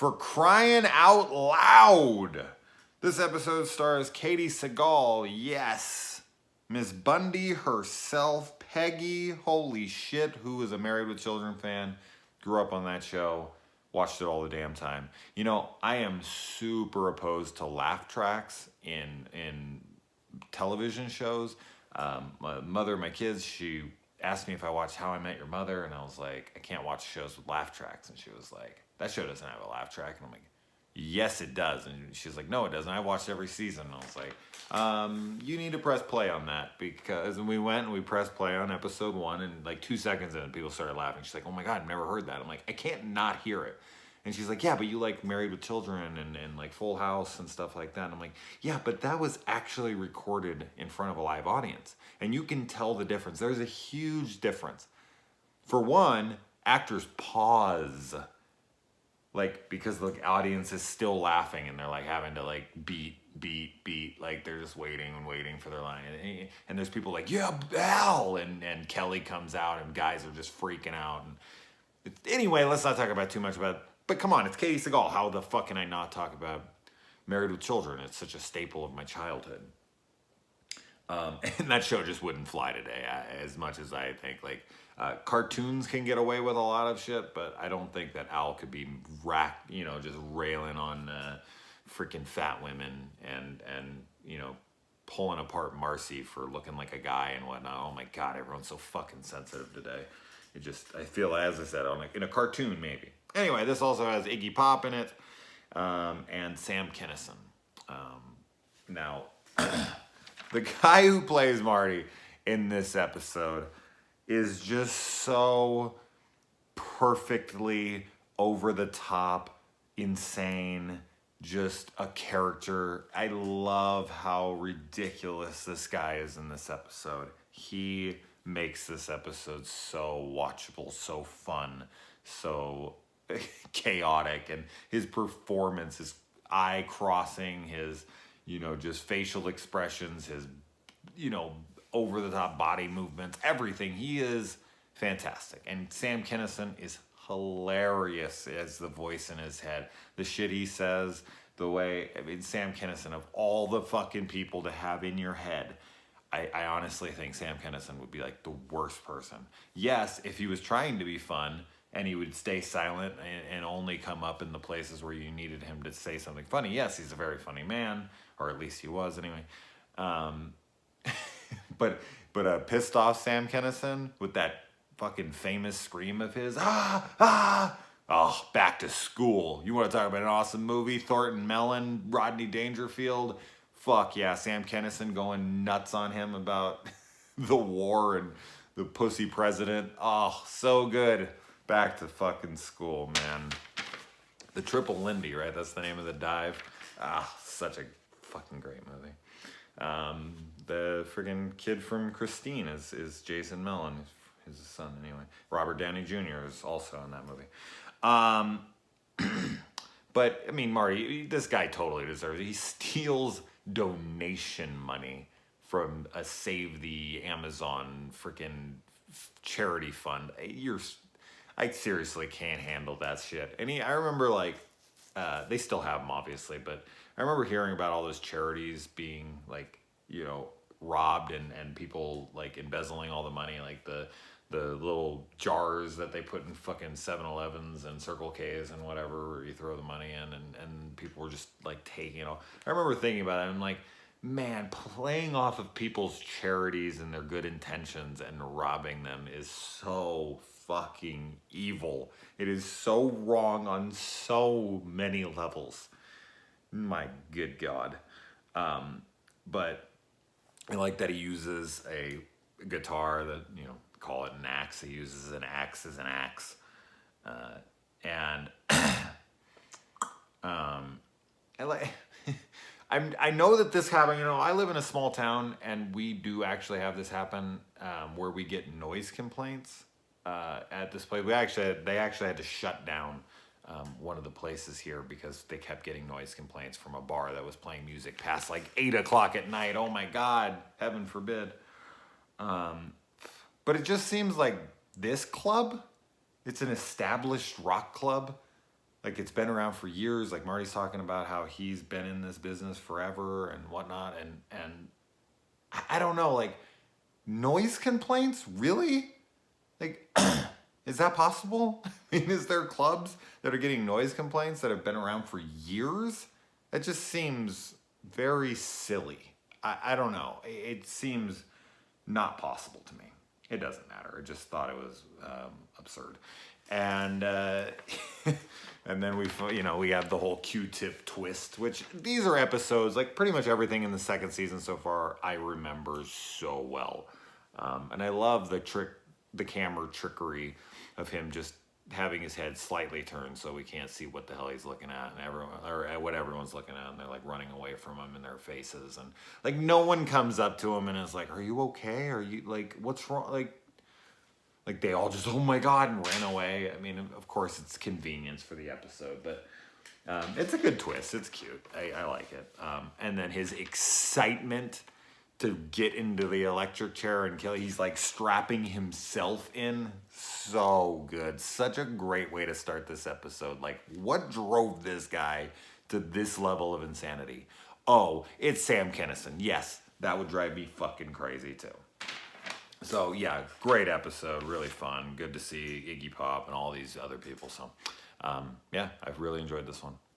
For crying out loud. This episode stars Katie Sagal. Yes. Miss Bundy herself, Peggy. Holy shit. Who is a Married with Children fan. Grew up on that show. Watched it all the damn time. You know, I am super opposed to laugh tracks in television shows. My mother, my kids, she asked me if I watched How I Met Your Mother, and I was like, I can't watch shows with laugh tracks. And she was like, that show doesn't have a laugh track. And I'm like, yes, it does. And she's like, no, it doesn't. I watched every season. And I was like, you need to press play on that. Because and we went and we pressed play on episode 1, and like 2 seconds in, people started laughing. She's like, oh my God, I've never heard that. I'm like, I can't not hear it. And she's like, yeah, but you like Married with Children and like Full House and stuff like that. And I'm like, yeah, but that was actually recorded in front of a live audience. And you can tell the difference. There's a huge difference. For one, actors pause. Like, because the audience is still laughing and they're like having to like beat. Like they're just waiting and waiting for their line. And there's people like, yeah, Al. And Kelly comes out and guys are just freaking out. And anyway, let's not talk about too much about it. But come on, it's Katie Sagal. How the fuck can I not talk about Married with Children? It's such a staple of my childhood. And that show just wouldn't fly today, as much as I think. Like, cartoons can get away with a lot of shit, but I don't think that Al could be just railing on freaking fat women and pulling apart Marcy for looking like a guy and whatnot. Oh my God, everyone's so fucking sensitive today. I feel, as I said, in a cartoon maybe. Anyway, this also has Iggy Pop in it, and Sam Kinison. Now, the guy who plays Marty in this episode is just so perfectly over the top, insane, just a character. I love how ridiculous this guy is in this episode. He makes this episode so watchable, so fun, so chaotic, and his performance, his eye crossing, his just facial expressions, his over the top body movements, everything. He is fantastic. And Sam Kinison is hilarious as the voice in his head. The shit he says, Sam Kinison, of all the fucking people to have in your head, I honestly think Sam Kinison would be like the worst person. Yes, if he was trying to be fun and he would stay silent and only come up in the places where you needed him to say something funny. Yes, he's a very funny man, or at least he was anyway. But a pissed off Sam Kinison with that fucking famous scream of his, oh, Back to School. You want to talk about an awesome movie? Thornton Mellon, Rodney Dangerfield. Fuck yeah, Sam Kinison going nuts on him about the war and the pussy president. Oh, so good. Back to fucking School, man. The Triple Lindy, right? That's the name of the dive. Such a fucking great movie. The friggin' kid from Christine is Jason Mellon, his son anyway. Robert Downey Jr. is also in that movie. But I mean, Marty, this guy totally deserves it. He steals donation money from a Save the Amazon freaking charity fund. I seriously can't handle that shit. And I remember they still have them obviously, but I remember hearing about all those charities being robbed and people like embezzling all the money, like the little jars that they put in fucking 7-Elevens and Circle K's and whatever, where you throw the money in, and people were just like taking it all. I remember thinking about it, and I'm like, man, playing off of people's charities and their good intentions and robbing them is so fucking evil. It is so wrong on so many levels. My good God. But I like that he uses a guitar that, call it an axe. He uses an axe as an axe. I know that this happened. I live in a small town, and we do actually have this happen where we get noise complaints at this place. They actually had to shut down one of the places here because they kept getting noise complaints from a bar that was playing music past like 8 o'clock at night. Oh my God, heaven forbid. But it just seems like this club, it's an established rock club, like it's been around for years. Like Marty's talking about how he's been in this business forever and whatnot. And I don't know, like noise complaints, really? Like, is that possible? I mean, is there clubs that are getting noise complaints that have been around for years? That just seems very silly. I don't know. It seems not possible to me. It doesn't matter. I just thought it was absurd. And and then we have the whole Q-tip twist, which these are episodes, like pretty much everything in the second season so far, I remember so well. And I love the camera trickery of him just having his head slightly turned so we can't see what the hell he's looking at, and what everyone's looking at, and they're like running away from him in their faces, and like no one comes up to him and is like, "Are you okay? Are you like what's wrong?" Like they all just, "Oh my God," and ran away. I mean, of course it's convenience for the episode, but it's a good twist. It's cute. I like it. And then his excitement to get into the electric chair and kill. He's like strapping himself in. So good. Such a great way to start this episode. Like, what drove this guy to this level of insanity? Oh, it's Sam Kinison. Yes, that would drive me fucking crazy too. So yeah, great episode. Really fun. Good to see Iggy Pop and all these other people. So yeah, I've really enjoyed this one.